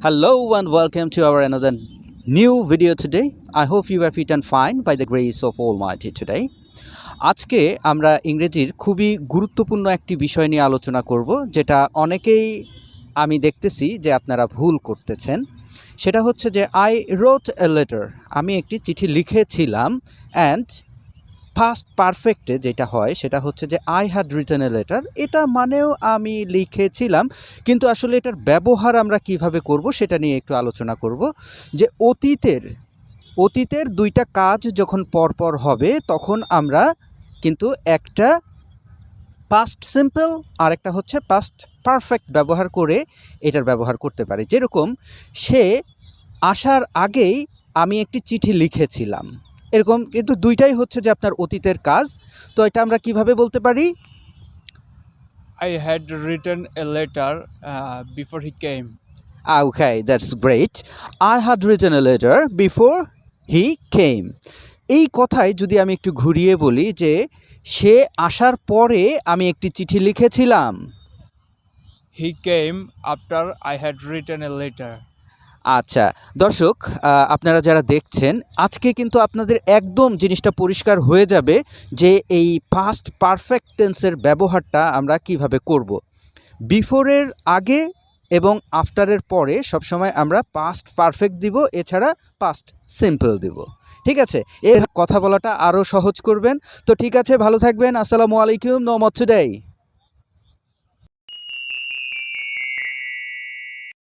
Hello and welcome to our another new video today. I hope you are fit and fine by the grace of Almighty today. আজকে আমরা ইংরেজির খুবই গুরুত্বপূর্ণ একটি বিষয় নিয়ে আলোচনা করব, যেটা অনেকেই আমি দেখতেছি যে আপনারা ভুল করতেছেন। সেটা হচ্ছে যে I wrote a letter, আমি একটি চিঠি লিখেছিলাম, অ্যান্ড ফার্স্ট পারফেক্টে যেটা হয় সেটা হচ্ছে যে I had written a letter, এটা মানেও আমি লিখেছিলাম, কিন্তু আসলে এটার ব্যবহার আমরা কিভাবে করব সেটা নিয়ে একটু আলোচনা করব। যে অতীতের দুইটা কাজ যখন পরপর হবে তখন আমরা কিন্তু একটা পাস্ট সিম্পল আর একটা হচ্ছে পাস্ট পারফেক্ট ব্যবহার করে এটার ব্যবহার করতে পারি। যেরকম সে আসার আগেই আমি একটি চিঠি লিখেছিলাম, এরকম কিন্তু দুইটাই হচ্ছে যে আপনার অতীতের কাজ। তো এটা আমরা কিভাবে বলতে পারি? I had written a letter before he came. Okay, that's great. I had written a letter before he came. এই কথায় যদি আমি একটু ঘুরিয়ে বলি যে সে আসার পরে আমি একটি চিঠি লিখেছিলাম। He came after I had written a letter. আচ্ছা দর্শক, আপনারা যারা দেখছেন, আজকে কিন্তু আপনাদের একদম জিনিসটা পরিষ্কার হয়ে যাবে যে এই পাস্ট পারফেক্ট টেন্সের ব্যবহারটা আমরা কিভাবে করব। বিফোরের আগে এবং আফটারের পরে সবসময় আমরা পাস্ট পারফেক্ট দিব, এছাড়া পাস্ট সিম্পল দিব। ঠিক আছে, এর কথা বলাটা আরও সহজ করবেন। তো ঠিক আছে, ভালো থাকবেন। আসসালামু আলাইকুম, নো মচ টুডে।